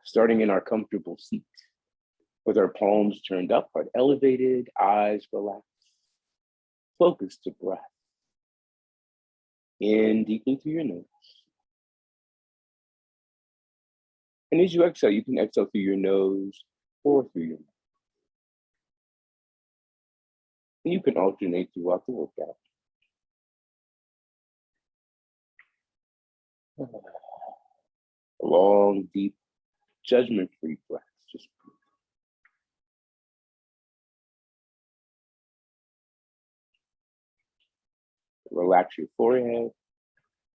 Starting in our comfortable seat with our palms turned up, heart elevated, eyes relaxed. Focus to breath. In deeply through your nose. And as you exhale, you can exhale through your nose or through your mouth. And you can alternate throughout the workout. A long, deep, judgment-free breath. Just breathe. Relax your forehead.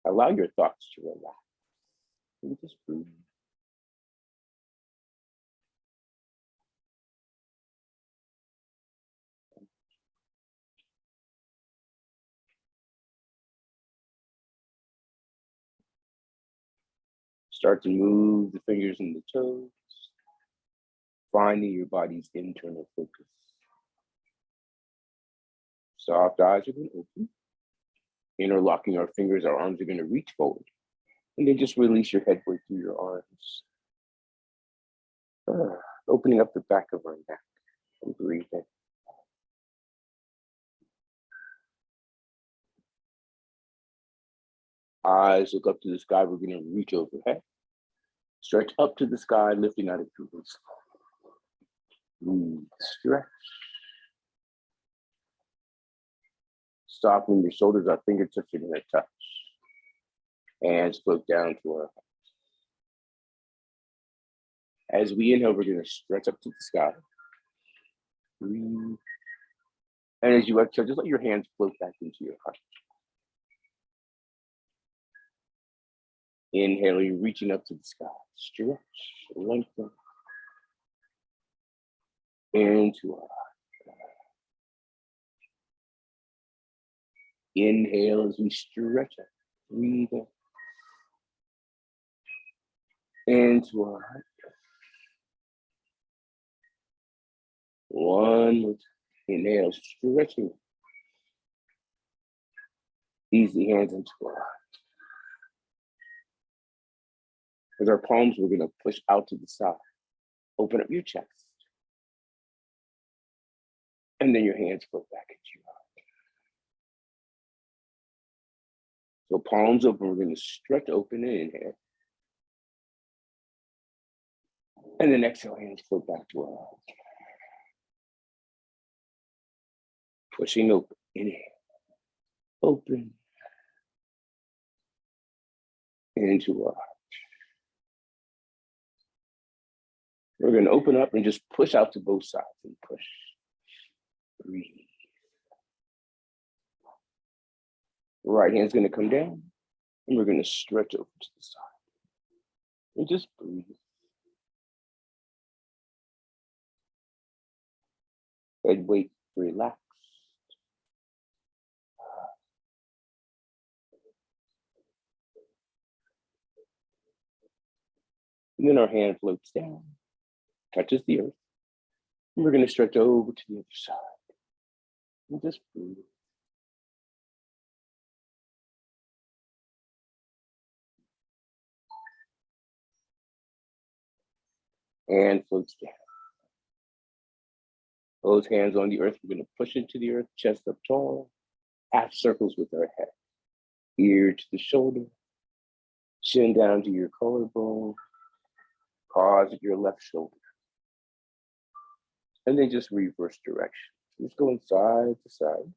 Allow your thoughts to relax. And just breathe. Start to move the fingers and the toes, finding your body's internal focus. Soft eyes are going to open. Interlocking our fingers, our arms are going to reach forward. And then just release your head weight through your arms. Opening up the back of our neck and breathing. Eyes look up to the sky. We're going to reach overhead. Stretch up to the sky, lifting out of your waist. Breathe, stretch. Soften your shoulders, our fingertips are going to touch. Hands float down to our heart. As we inhale, we're going to stretch up to the sky. Breathe. And as you exhale, just let your hands float back into your heart. Inhaling, reaching up to the sky. Stretch, lengthen. Into our heart. Inhale as we stretch up. Breathe in. Into our heart. One more time. Inhale, stretching. Easy hands into our heart. With our palms, we're going to push out to the side. Open up your chest. And then your hands float back into your heart. So palms open, we're going to stretch open and inhale. And then exhale, hands float back to our heart. Pushing open, inhale. Open. Into our heart. We're going to open up and just push out to both sides and push. Breathe. Right hand's going to come down and we're going to stretch over to the side. And just breathe. Head weight relaxed. And then our hand floats down, touches the earth. And we're going to stretch over to the other side. And just breathe. And floats down. Both hands on the earth. We're going to push into the earth, chest up tall, half circles with our head. Ear to the shoulder, chin down to your collarbone, pause at your left shoulder. And then just reverse direction. Just going side to side.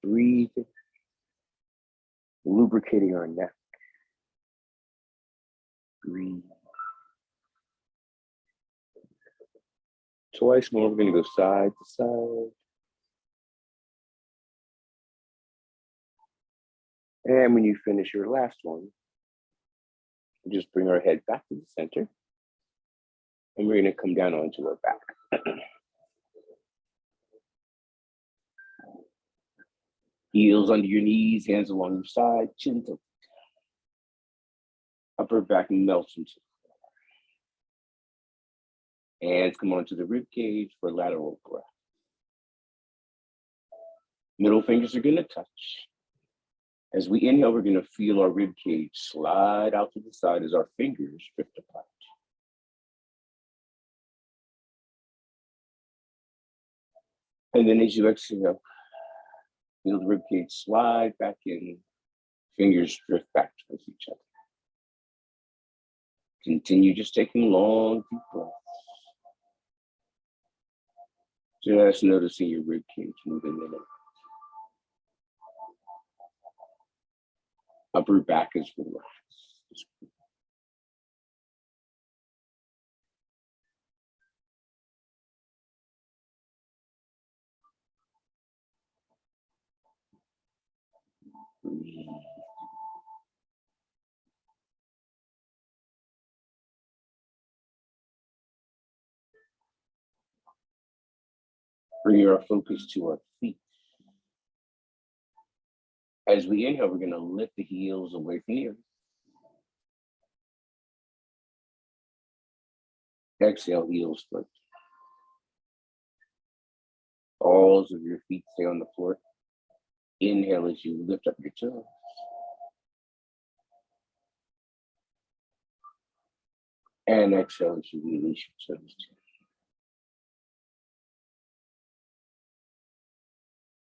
Breathing, lubricating our neck. Breathe. Twice more, we're going to go side to side. And when you finish your last one, just bring our head back to the center. And we're going to come down onto our back. Heels under your knees, hands along your side, chin to upper back melts into the floor. Hands come onto the rib cage for lateral breath. Middle fingers are going to touch. As we inhale, we're going to feel our rib cage slide out to the side as our fingers drift apart. And then as you exhale, feel the rib cage slide back in, fingers drift back towards each other. Continue just taking long, deep breaths. Just noticing your rib cage moving in and out. Upper back is relaxed. Breathe. Bring our focus to our feet. As we inhale, we're going to lift the heels away from the earth. Exhale, heels float. Balls of your feet stay on the floor. Inhale as you lift up your toes. And exhale as you release your toes.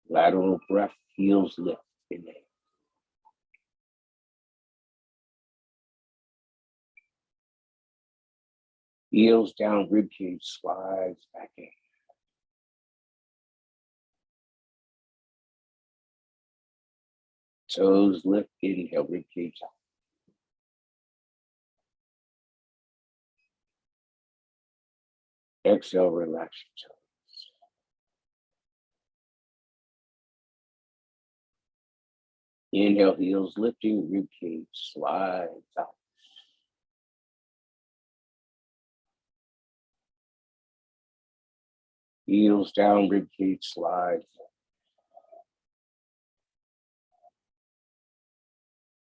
Lateral breath, heels lift. Inhale. Heels down, rib cage slides back in. Toes lift, inhale, rib cage out. Exhale, relax your toes. Inhale, heels lifting, rib cage slides out. Heels down, rib cage slides.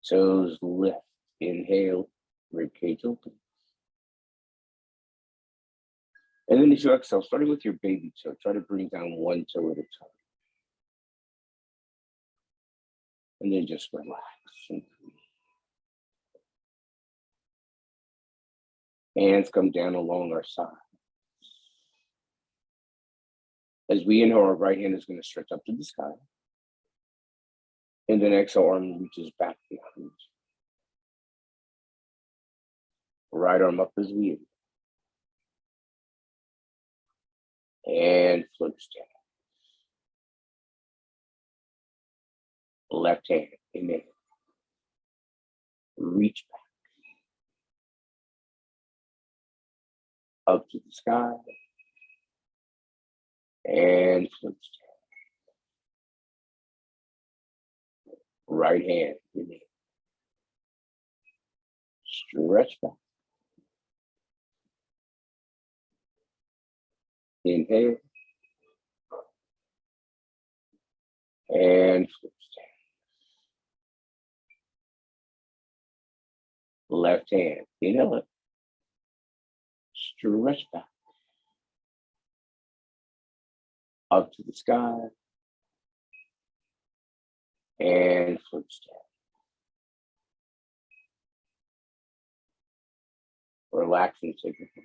Toes lift, inhale, rib cage open. And then as you exhale, starting with your baby toe, try to bring down one toe at a time. And then just relax and breathe. Hands come down along our sides. As we inhale, our right hand is going to stretch up to the sky. And then exhale, arm reaches back behind. Right arm up as we inhale. And floats down. Left hand, inhale. Reach back. Up to the sky. And floats down. Right hand, inhale. Stretch back. Inhale. And floats down. Left hand, inhale it. Stretch back. Up to the sky. And floats down. Relax and take it back.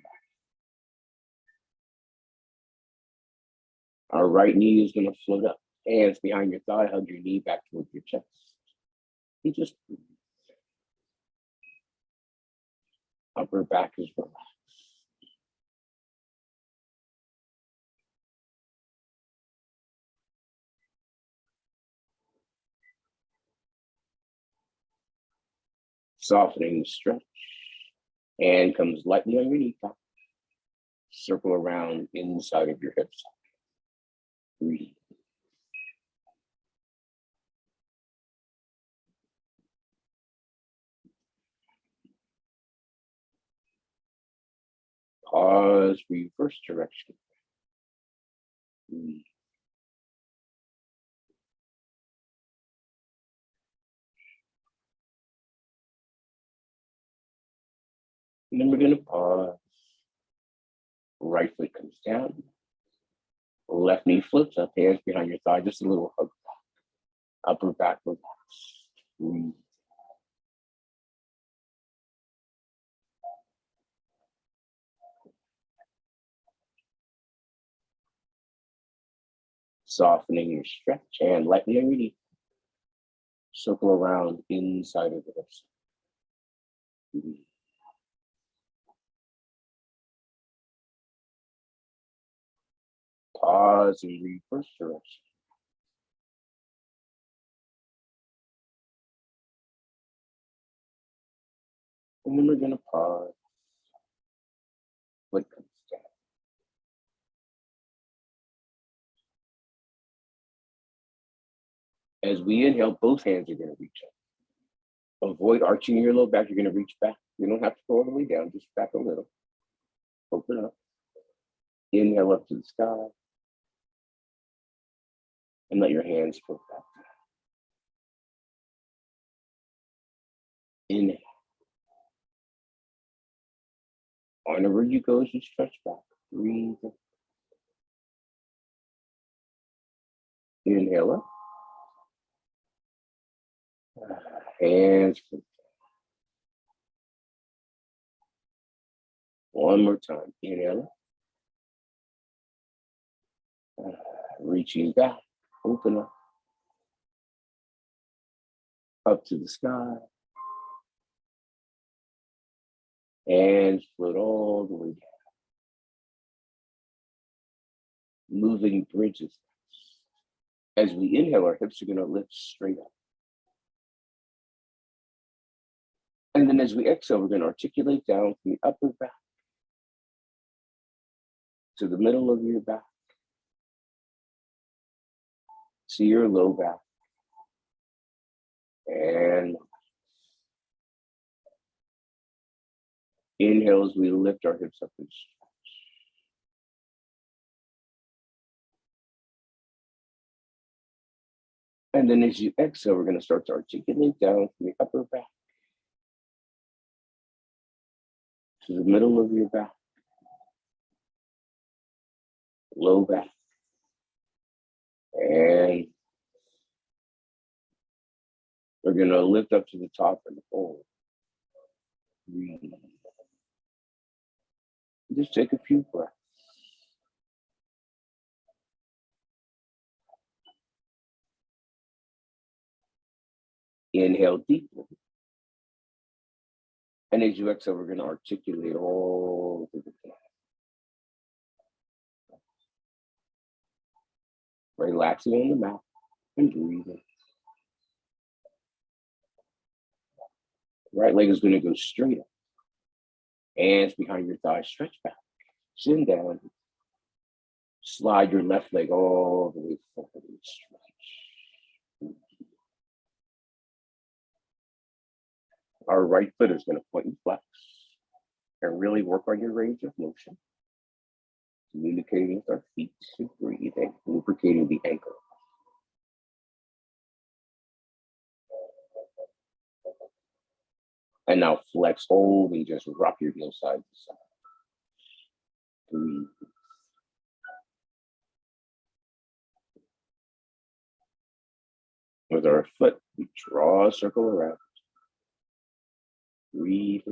Our right knee is going to float up. Hands behind your thigh, hug your knee back towards your chest. And just breathe. Upper back is relaxed. Softening the stretch. Hand comes lightly on your knee top. Circle around inside of your hips. Breathe. Pause, reverse direction. Breathe. And then we're going to pause. Right foot comes down. Left knee floats up, hands behind your thigh, just a little hug back. Upper back relax. Breathe. Softening your stretch and lightly underneath. Circle around inside of the hips. Breathe. Pause and reverse direction. And then we're going to pause. Foot comes down. As we inhale, both hands are going to reach up. Avoid arching your low back. You're going to reach back. You don't have to go all the way down, just back a little. Open up. Inhale up to the sky. And let your hands float back down. Inhale. Whenever you go, as you stretch back. Breathe. Inhale up. Hands float down. One more time. Inhale up. Reaching back. Open up. Up to the sky. Hands float all the way down. Moving bridges. As we inhale, our hips are going to lift straight up. And then as we exhale, we're going to articulate down from the upper back to the middle of your back, to your low back. And inhale as we lift our hips up and stretch. And then as you exhale, we're going to start to articulate down from the upper back to the middle of your back, low back. And we're going to lift up to the top and fold. Breathe. Just take a few breaths. Inhale deeply. And as you exhale, we're going to articulate all the way down. Relaxing on the mat and breathing. Right leg is going to go straight up. Hands behind your thighs, stretch back. Chin down. Slide your left leg all the way forward and stretch. Our right foot is going to point and flex and really work on your range of motion. Communicating with our feet and breathing, lubricating the ankle. And now flex, hold, and just rock your heels side to side. Breathe. With our foot, we draw a circle around. Breathe.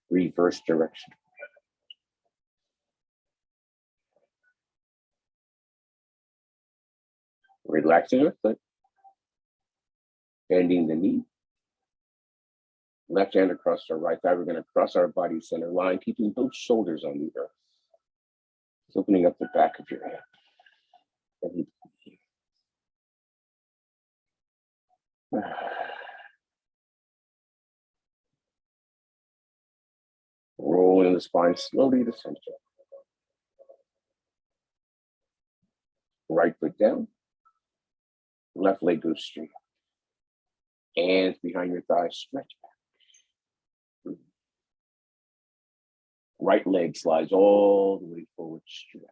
Reverse direction. Relaxing our foot. Bending the knee. Left hand across our right thigh. We're going to cross our body center line, keeping both shoulders on the earth. Just opening up the back of your head. Rolling the spine slowly to center. Right foot down. Left leg goes straight. Hands behind your thighs, stretch back. Right leg slides all the way forward, stretch.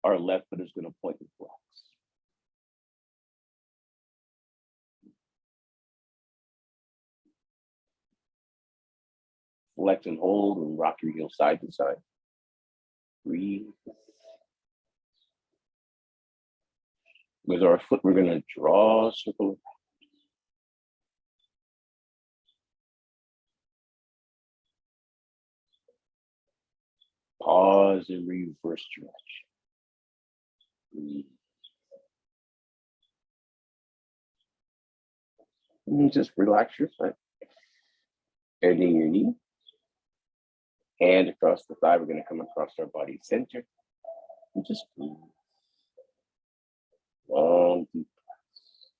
Our left foot is going to point and flex. Flex and hold and rock your heels side to side. Breathe. With our foot, we're going to draw a circle. Pause and reverse stretch. Breathe. And just relax your foot. Bending your knee. Hand across the thigh. We're going to come across our body center. And just breathe. Long, deep breaths.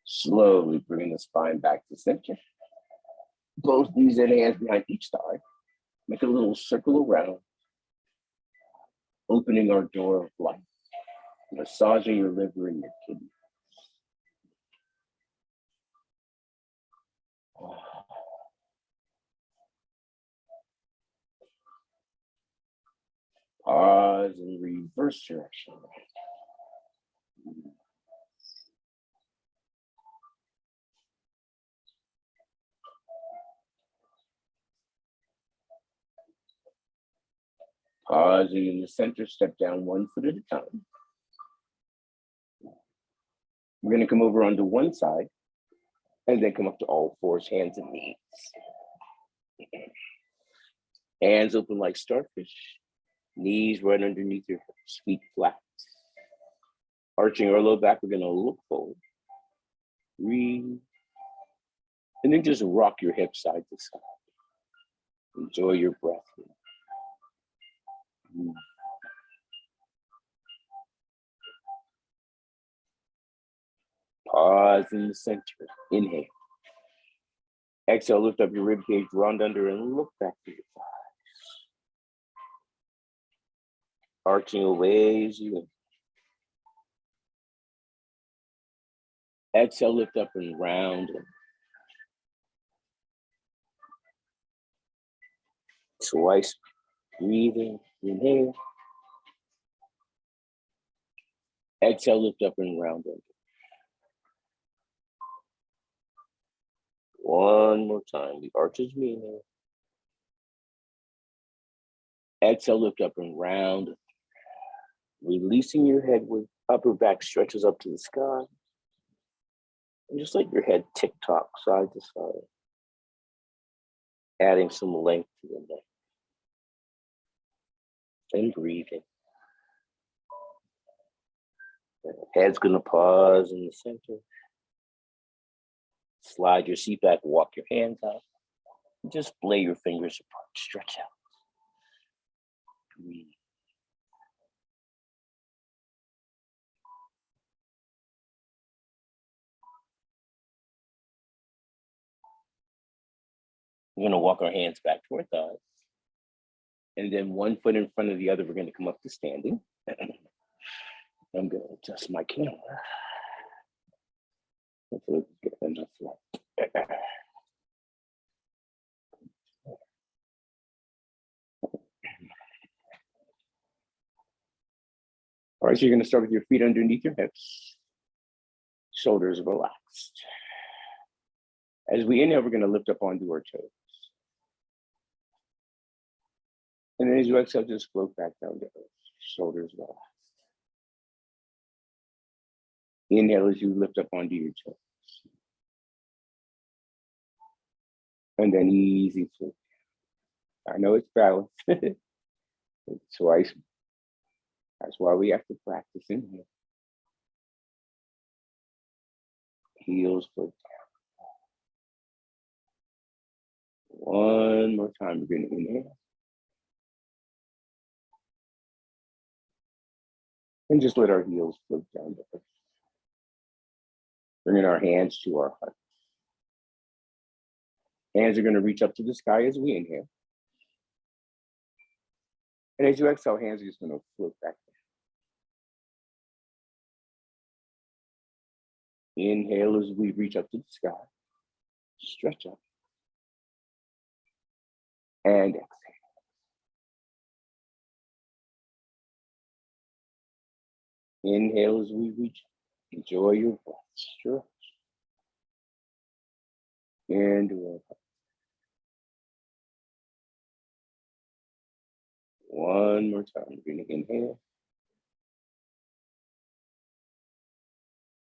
Slowly bringing the spine back to center. Both knees and hands behind each thigh. Make a little circle around. Opening our door of life. Massaging your liver and your kidneys. Pause and reverse direction. Pausing in the center, step down 1 foot at a time. We're going to come over onto one side and then come up to all fours, hands and knees. Hands open like starfish. Knees right underneath your hips, feet flat. Arching our low back, we're going to look forward. Breathe. And then just rock your hips side to side. Enjoy your breath. Pause in the center. Inhale. Exhale, lift up your rib cage, round under and look back to your thighs. Arching away as you inhale. Exhale, lift up and round. Twice. Breathing. Inhale. Exhale, lift up and round under. One more time. The arches we inhale. Exhale, lift up and round. Releasing your head with upper back stretches up to the sky. And just let your head tick-tock side to side. Adding some length to the neck. And breathing. Head's gonna pause in the center. Slide your seat back, walk your hands out. Just lay your fingers apart, stretch out. Breathe. We're gonna walk our hands back to our thighs. And then 1 foot in front of the other, we're gonna come up to standing. I'm gonna adjust my camera. Hopefully we get enough light. All right, so you're gonna start with your feet underneath your hips. Shoulders relaxed. As we inhale, we're gonna lift up onto our toes. And then as you exhale, just float back down to earth. Shoulders relaxed. Inhale as you lift up onto your toes. And then easy float. I know it's balanced. Twice. That's why we have to practice inhale. Heels float down. One more time, we're gonna inhale. And just let our heels float down to earth. Bringing our hands to our heart. Hands are gonna reach up to the sky as we inhale. And as you exhale, hands are just gonna float back down. Inhale as we reach up to the sky. Stretch up. And exhale. Inhale as we reach. Enjoy your breath. Stretch. Into our. One more time. We're going to inhale.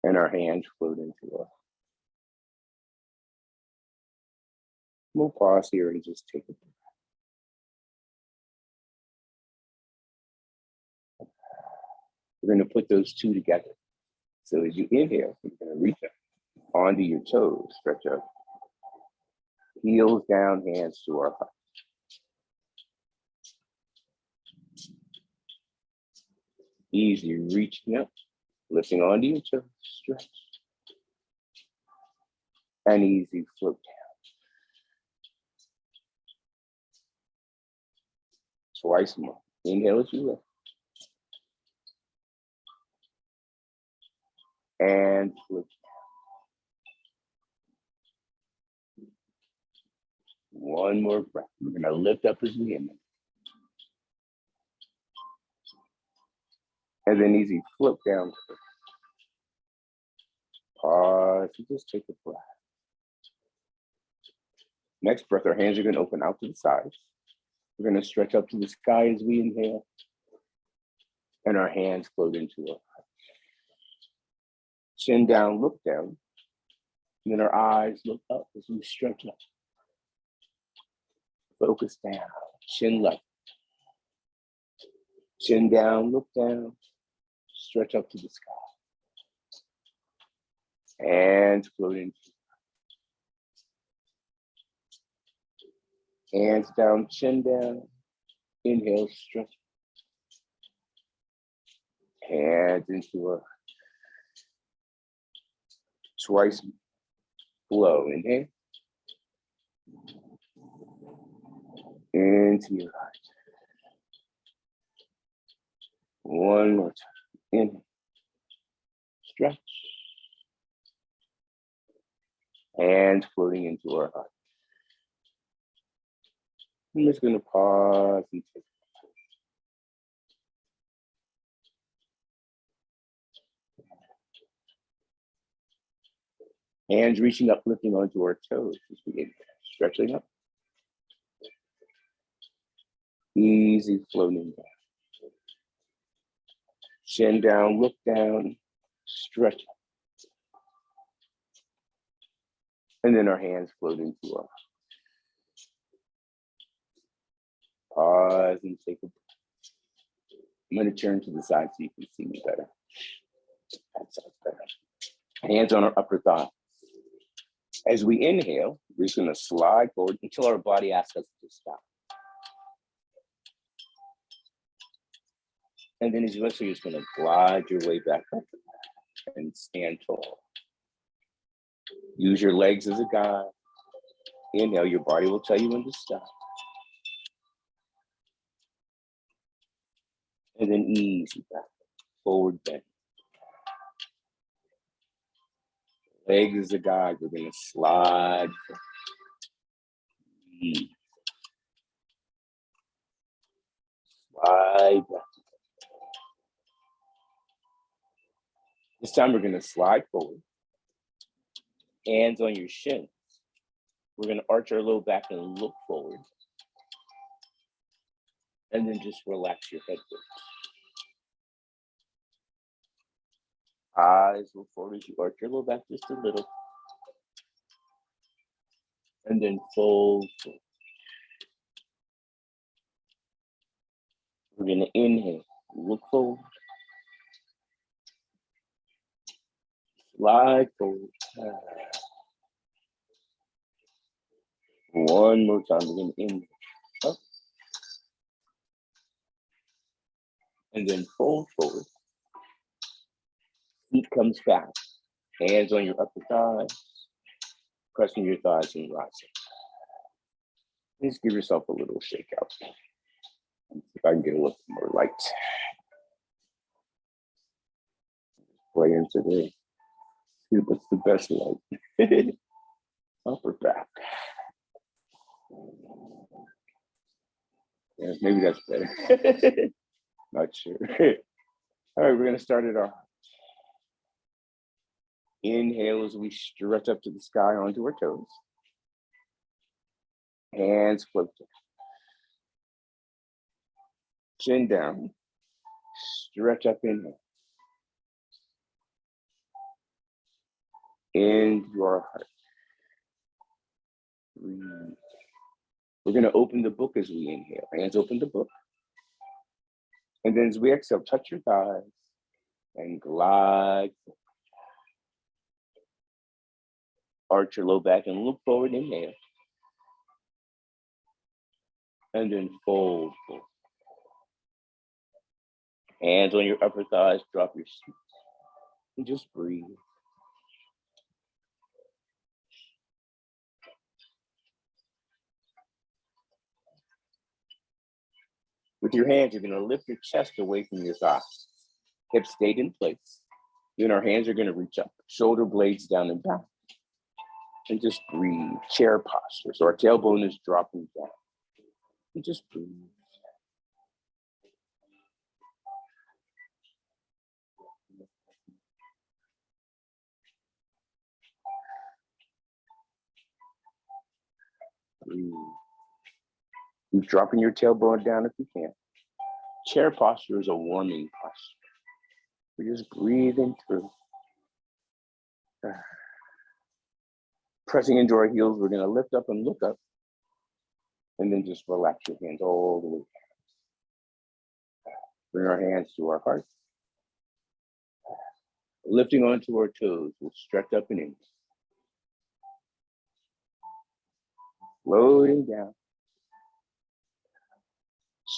And our hands float into our. We'll pause here and just take a breath. We're going to put those two together. So as you inhale, you're going to reach up onto your toes, stretch up. Heels down, hands to our heart. Easy reaching up, lifting onto your toes, stretch. And easy float down. Twice more. Inhale as you lift. And float down. One more breath. We're going to lift up as we inhale. And then easy float down. Pause and just take a breath. Next breath, our hands are going to open out to the sides. We're going to stretch up to the sky as we inhale. And our hands float into our heart. Chin down, look down. And then our eyes look up as we stretch up. Focus down, chin left. Chin down, look down. Stretch up to the sky. Hands float into. Hands down, chin down. Inhale, stretch. Hands into a twice blow. Inhale. Into your heart. One more time. Inhale. Stretch. Hands floating into our heart. I'm just going to pause and take. Hands reaching up, lifting onto our toes as we get stretching up. Easy floating down. Chin down, look down, stretch. And then our hands float into our. Pause and take a breath. I'm going to turn to the side so you can see me better. That sounds better. Hands on our upper thigh. As we inhale, we're just going to slide forward until our body asks us to stop. And then as you exhale, you're just going to glide your way back up and stand tall. Use your legs as a guide. Inhale, your body will tell you when to stop. And then easy back, forward bend. Legs as a guide, we're going to slide. Slide back. This time we're going to slide forward. Hands on your shins. We're going to arch our low back and look forward. And then just relax your head forward. Eyes look forward as you arch your low back just a little. And then fold forward. We're going to inhale, look forward. Slide forward. One more time, we're going to inhale. Up. And then fold forward. Feet comes back. Hands on your upper thighs. Pressing your thighs and rising. Just give yourself a little shake out. If I can get a little more light. Play into the, see what's the best light. Upper back. Yeah, maybe that's better. Not sure. All right, we're going to start at our heart. Inhale as we stretch up to the sky onto our toes. Hands flipped. Chin down. Stretch up, inhale. Into our heart. Breathe. We're going to open the book as we inhale. Hands open the book. And then as we exhale, touch your thighs and glide. Arch your low back and look forward, inhale. And then fold. Hands on your upper thighs, drop your seat. And just breathe. With your hands, you're going to lift your chest away from your thighs. Hips stayed in place. Then our hands are going to reach up, shoulder blades down and back. And just breathe. Chair posture. So our tailbone is dropping down. And just breathe. Breathe. Keep dropping your tailbone down if you can. Chair posture is a warming posture. We're just breathing through. Pressing into our heels, we're going to lift up and look up. And then just relax your hands all the way down. Bring our hands to our heart. Lifting onto our toes, we'll stretch up and in. Floating down.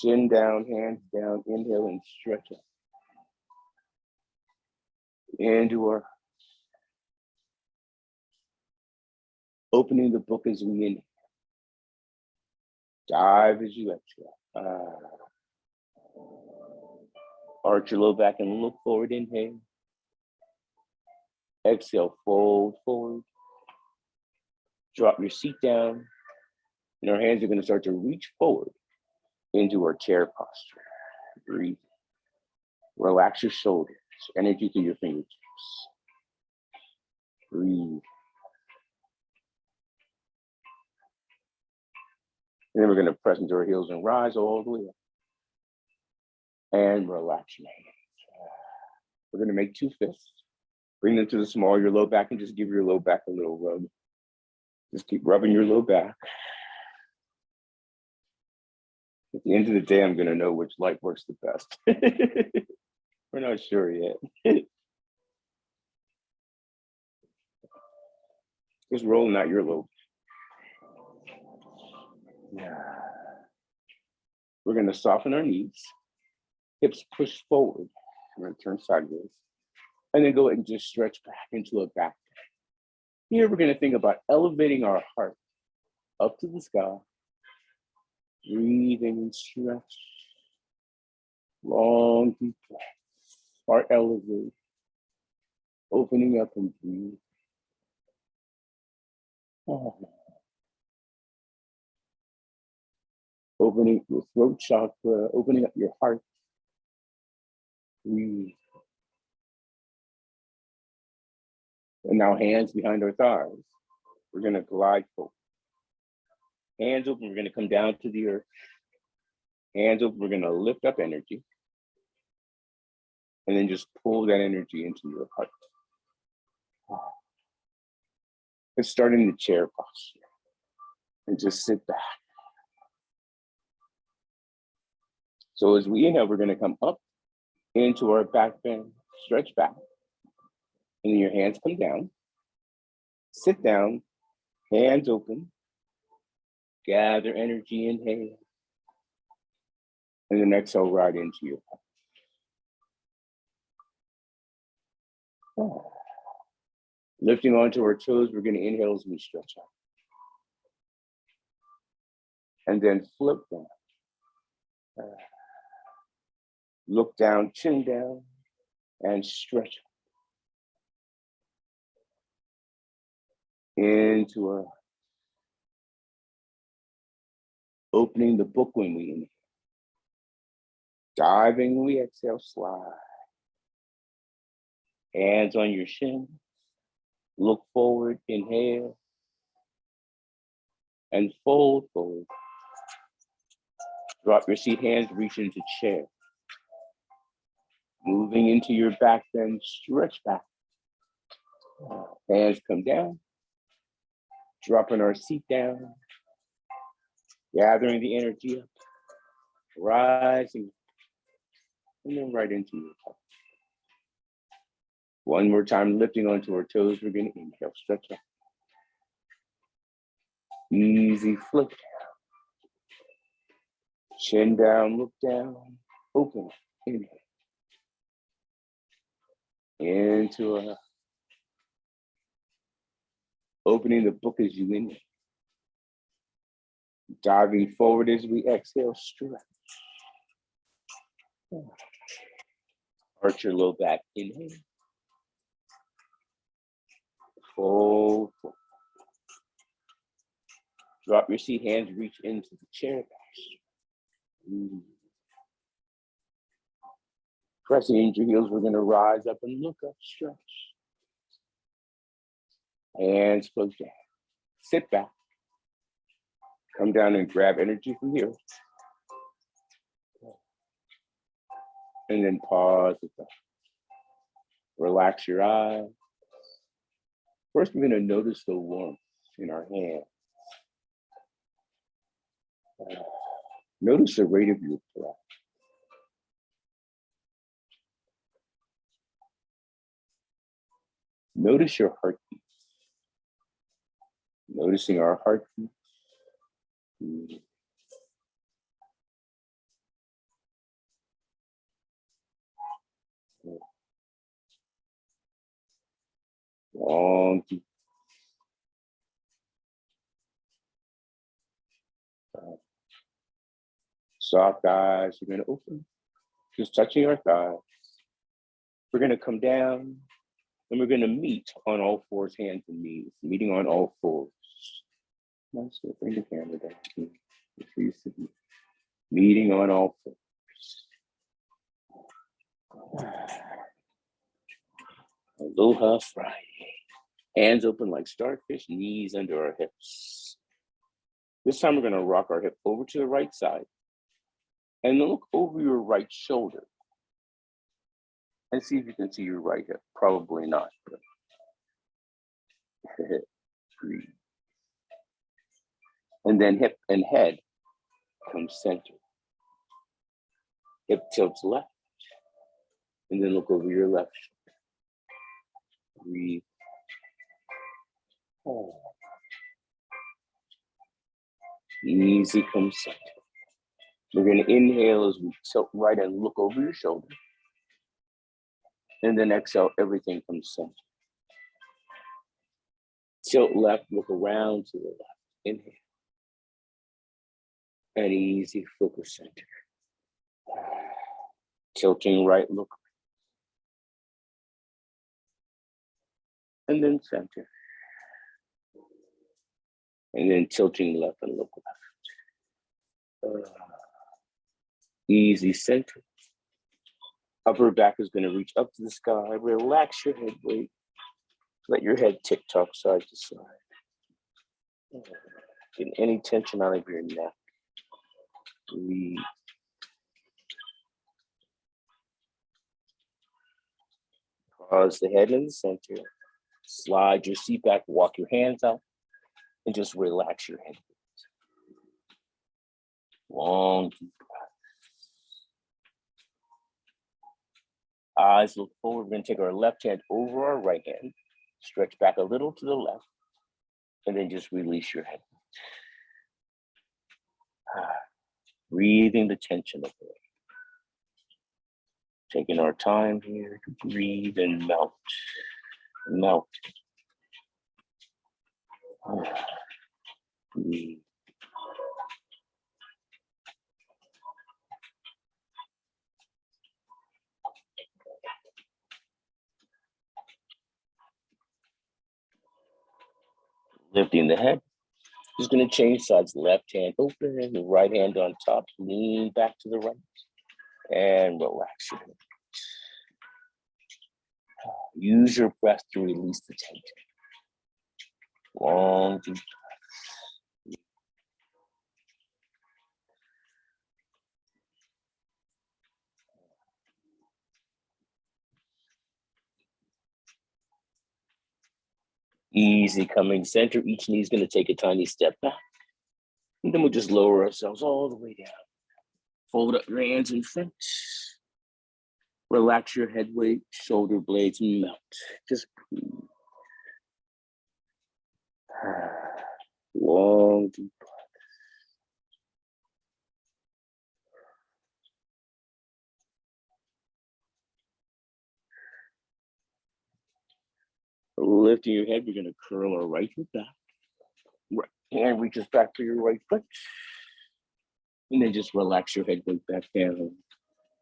Chin down, hands down, inhale and stretch up. Into our heart. Opening the book as we inhale. Dive as you exhale. Arch your low back and look forward, inhale. Exhale, fold forward. Drop your seat down. And our hands are going to start to reach forward into our chair posture. Breathe. Relax your shoulders. Energy through your fingertips. Breathe. And then we're going to press into our heels and rise all the way up. And relax your hands. We're going to make two fists. Bring them to the small of your low back and just give your low back a little rub. Just keep rubbing your low back. At the end of the day, I'm going to know which light works the best. We're not sure yet. Just rolling out your low. Yeah. We're going to soften our knees. Hips push forward. We're going to turn sideways. And then go ahead and just stretch back into a back. Here, we're going to think about elevating our heart up to the sky. Breathing and stretch. Long, deep breaths. Heart elevate. Opening up and breathe. Oh. Opening your throat chakra, opening up your heart. Breathe. And now hands behind our thighs. We're going to glide forward. Hands open, we're going to come down to the earth. Hands open, we're going to lift up energy. And then just pull that energy into your heart. Let's start in the chair posture. And just sit back. So as we inhale, we're going to come up into our back bend, stretch back. And then your hands come down. Sit down, hands open. Gather energy, inhale. And then exhale right into your heart. Lifting onto our toes, we're going to inhale as we stretch out. And then flip down. Look down, chin down, and stretch into our heart. Opening the book when we inhale. Diving when we exhale, slide. Hands on your shin. Look forward, inhale. And fold forward. Drop your seat, hands reach into chair. Moving into your back bend, stretch back. Hands come down. Dropping our seat down. Gathering the energy up. Rising. And then right into your top. One more time, lifting onto our toes. We're going to inhale, stretch up. Easy flip down. Chin down, look down, open, inhale. Into a, opening the book as you inhale. Diving forward as we exhale, stretch. Arch your low back, inhale. Fold. Drop your seat, hands reach into the chair back. Pressing into your heels, we're going to rise up and look up, stretch. Hands close down. Sit back. Come down and grab energy from here. And then pause. Relax your eyes. First, we're going to notice the warmth in our hands. Notice the rate of your breath. Notice your heartbeat. Noticing our heartbeat. Long deep. Soft eyes, we're going to open. Just touching our thighs. We're going to come down and we're going to meet on all fours, hands and knees. Meeting on all fours. Nice, bring the camera down. Meeting on all fours. Aloha Friday. Hands open like starfish, knees under our hips. This time we're going to rock our hip over to the right side and then look over your right shoulder and see if you can see your right hip. Probably not. Breathe. And then hip and head come center. Hip tilts left and then look over your left shoulder. Breathe. Oh. Easy, come center. We're going to inhale as we tilt right and look over your shoulder. And then exhale, everything comes center. Tilt left, look around to the left. Inhale. And easy, focus center. Tilting right, look. And then center. And then tilting left and look left. Easy, center. Upper back is going to reach up to the sky. Relax your head weight. Let your head tick-tock side to side. Get any tension out of your neck. Breathe. Pause the head in the center. Slide your seat back, walk your hands out, and just relax your head. Long deep breath. Eyes look forward. We're going to take our left hand over our right hand. Stretch back a little to the left. And then just release your head. Breathing the tension away. Taking our time here to breathe and melt. Melt. Breathe. Lifting the head. Just going to change sides. Left hand open and the right hand on top. Lean back to the right and relax your head. Use your breath to release the tension. Long, deep breath. Easy coming center. Each knee is going to take a tiny step back. And then we'll just lower ourselves all the way down. Fold up your hands in front. Relax your head weight, shoulder blades melt. Just breathe. Long, deep breath. Lifting your head, we're going to curl our right foot back. Right hand reaches back for your right foot. And then just relax your head weight back down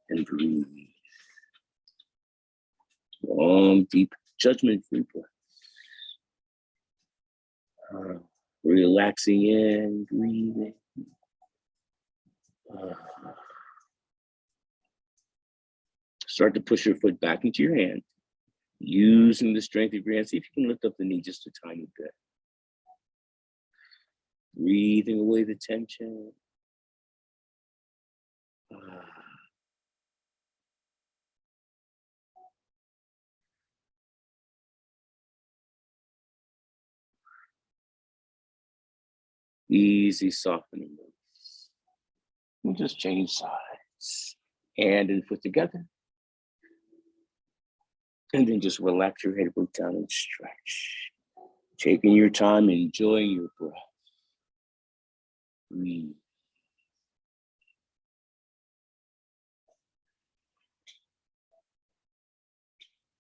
and breathe. Long, deep, judgment-free breath. Relaxing in, breathing. Start to push your foot back into your hand. Using the strength of your hand, see if you can lift up the knee just a tiny bit. Breathing away the tension. Easy softening. We'll just change sides. Hand and foot together. And then just relax your head weight down and stretch. Taking your time, enjoying your breath. Breathe.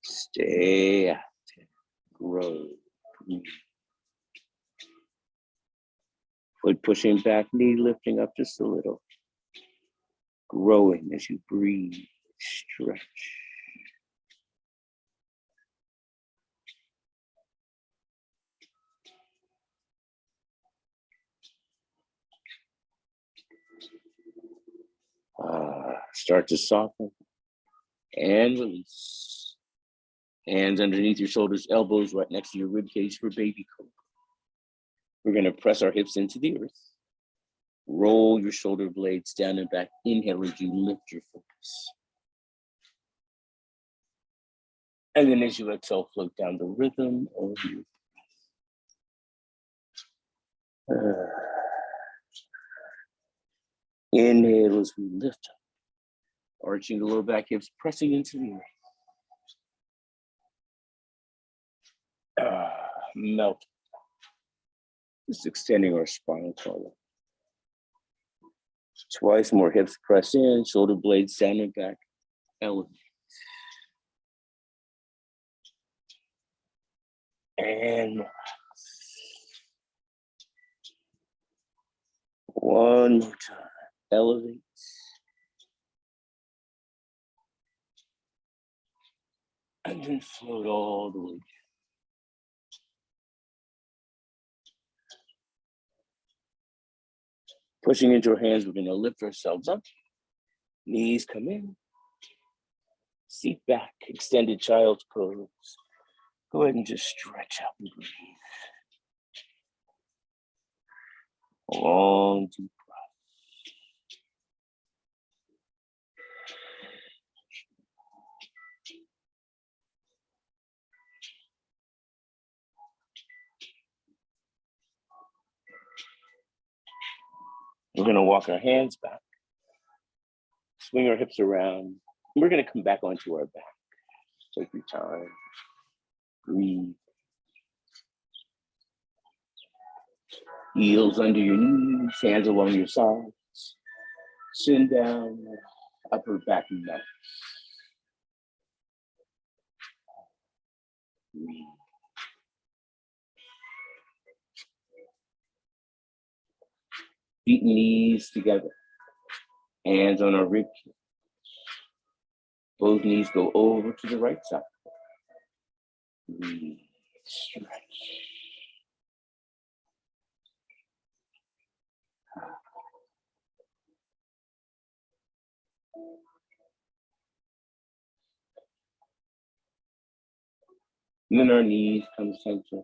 Stay active. Grow. Breathe. Foot pushing back, knee lifting up just a little. Growing as you breathe. Stretch. Start to soften and release. Hands underneath your shoulders, elbows right next to your rib cage for baby cobra. We're going to press our hips into the earth. Roll your shoulder blades down and back. Inhale as you lift your focus. And then as you exhale, float down the rhythm of your breath. Inhale as we lift up. Arching the lower back, hips pressing into the earth. Melt. Just extending our spinal column. Twice more, hips press in, shoulder blades down and back. Elevate. And one more time. Elevate. And then float all the way. Pushing into our hands, we're going to lift ourselves up. Knees come in. Seat back, extended child's pose. Go ahead and just stretch out and breathe. Long, deep breath. We're going to walk our hands back. Swing our hips around. We're going to come back onto our back. Take your time. Breathe. Heels under your knees, hands along your sides. Chin down, upper back melt. Breathe. Feet and knees together. Hands on our rib cage. Both knees go over to the right side. Breathe. Stretch. And then our knees come center.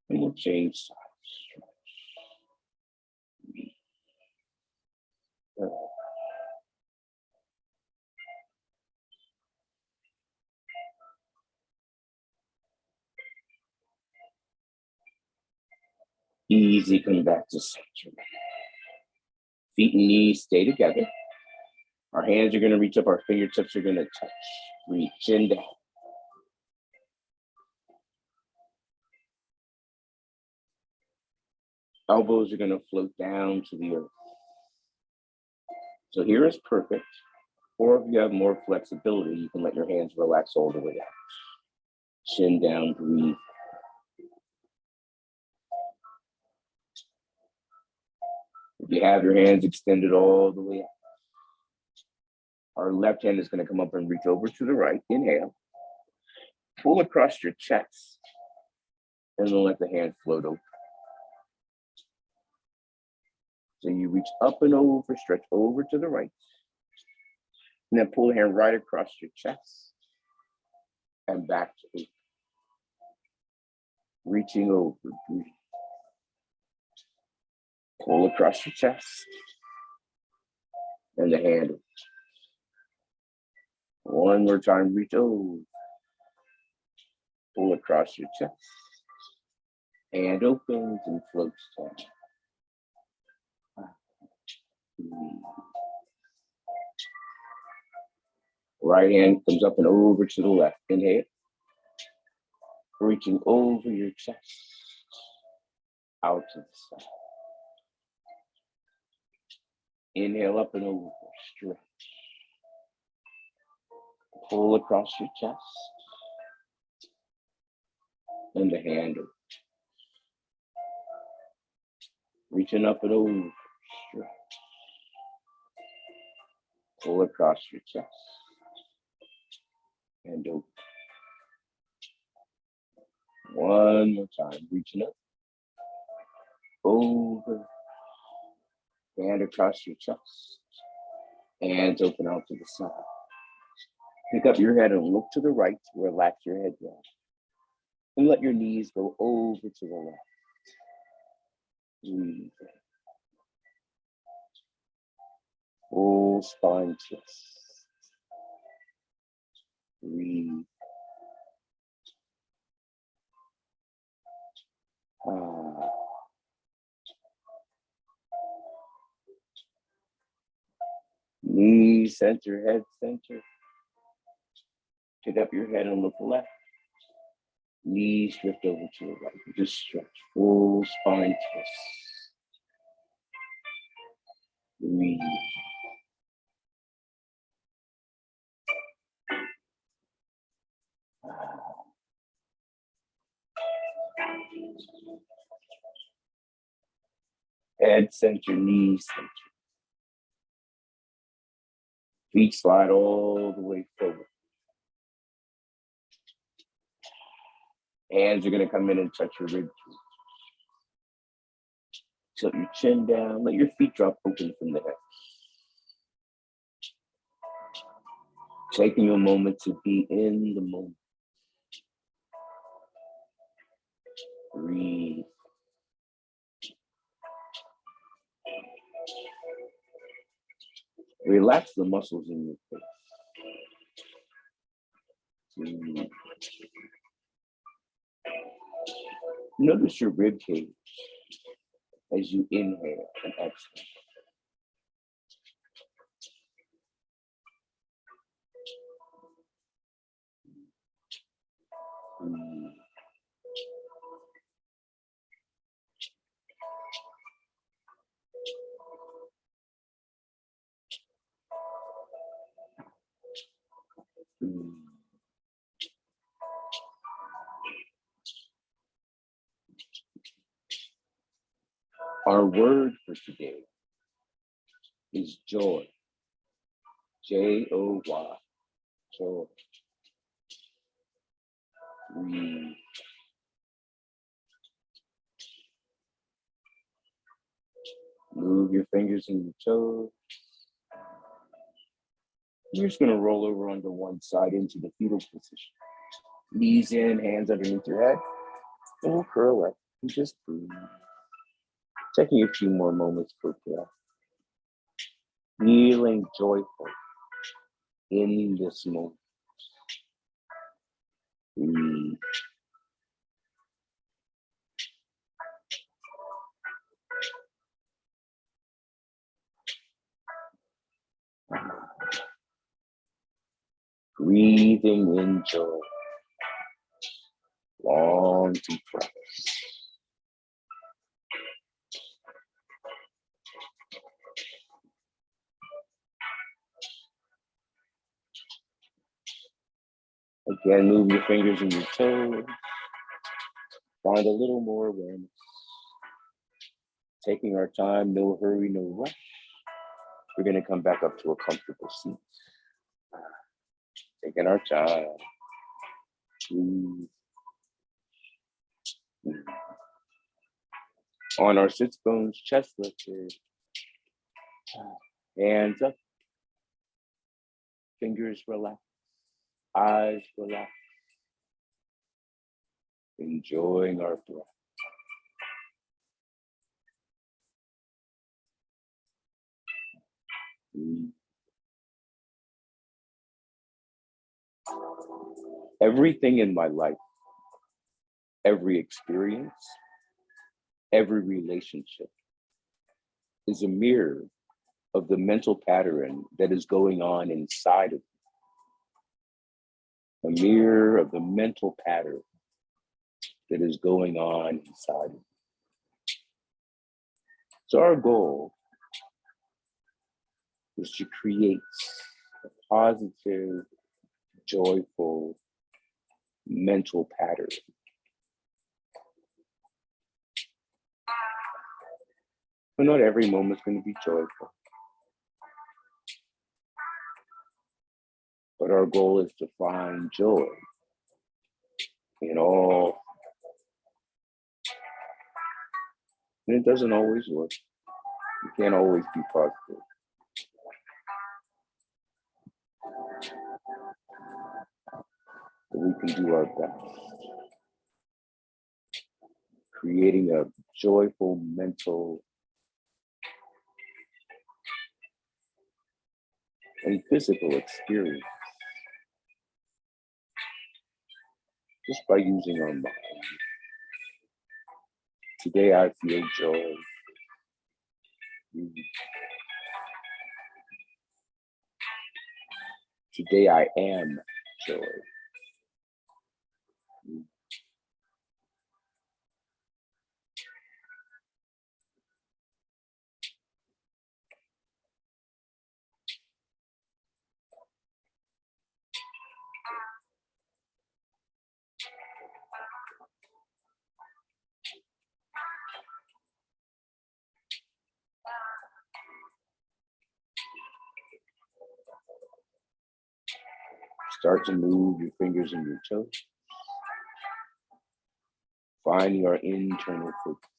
And we'll change sides. Easy, come back to center. Feet and knees stay together. Our hands are gonna reach up, our fingertips are gonna touch. Reach in down. Elbows are gonna float down to the earth. So here is perfect. Or if you have more flexibility, you can let your hands relax all the way out. Chin down, breathe. If you have your hands extended all the way out, our left hand is going to come up and reach over to the right. Inhale. Pull across your chest. And then let the hand float over. So you reach up and over, stretch over to the right. And then pull the hand right across your chest. And back to eight. Reaching over, breathe. Pull across your chest. And the hand. One more time, reach over. Pull across your chest. Hand opens and floats down. Right hand comes up and over to the left. Inhale. Reaching over your chest. Out to the side. Inhale up and over. Stretch. Pull across your chest. And the hand over. Reaching up and over. Stretch. Pull across your chest. And open. One more time. Reaching up. Over. Hand across your chest. Hands open out to the side. Pick up your head and look to the right. Relax your head down. And let your knees go over to the left. Breathe. Full spine twist. Breathe. Knees center, head center. Pick up your head and look left. Knees drift over to the right. Just stretch. Full spine twist. Breathe. Head center, knees center. Feet slide all the way forward. Hands are going to come in and touch your rib cage. Tilt your chin down. Let your feet drop open from the head. Taking a moment to be in the moment. Breathe. Relax the muscles in your face. Breathe. Notice your rib cage as you inhale and exhale. Breathe. Breathe. Our word for today is joy. J-O-Y. Joy. Breathe. Move your fingers and your toes. You're just going to roll over onto one side into the fetal position. Knees in, hands underneath your head. And we'll curl up and just breathe. Taking a few more moments for breath. Feeling joyful in this moment. Breathe. Breathing in joy. Long deep breaths. Again, move your fingers and your toes. Find a little more awareness. Taking our time, no hurry, no rush. We're going to come back up to a comfortable seat. Taking our time. Breathe. On our sits bones, chest lifted. Hands up. Fingers relax. Eyes relax. Enjoying our breath. Breathe. Everything in my life, every experience, every relationship is a mirror of the mental pattern that is going on inside of me. A mirror of the mental pattern that is going on inside of me. So our goal is to create a positive, joyful mental pattern. But not every moment is going to be joyful. But our goal is to find joy in all. And it doesn't always work. You can't always be positive. But we can do our best. Creating a joyful mental and physical experience just by using our mind. Today I feel joy. Today I am joy. Start to move your fingers and your toes. Find your internal focus.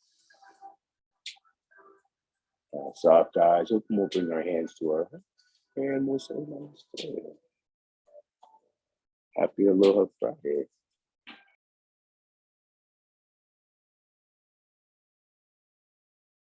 Soft eyes open, we'll bring our hands to our hearts and we'll say namaste. Happy Aloha Friday.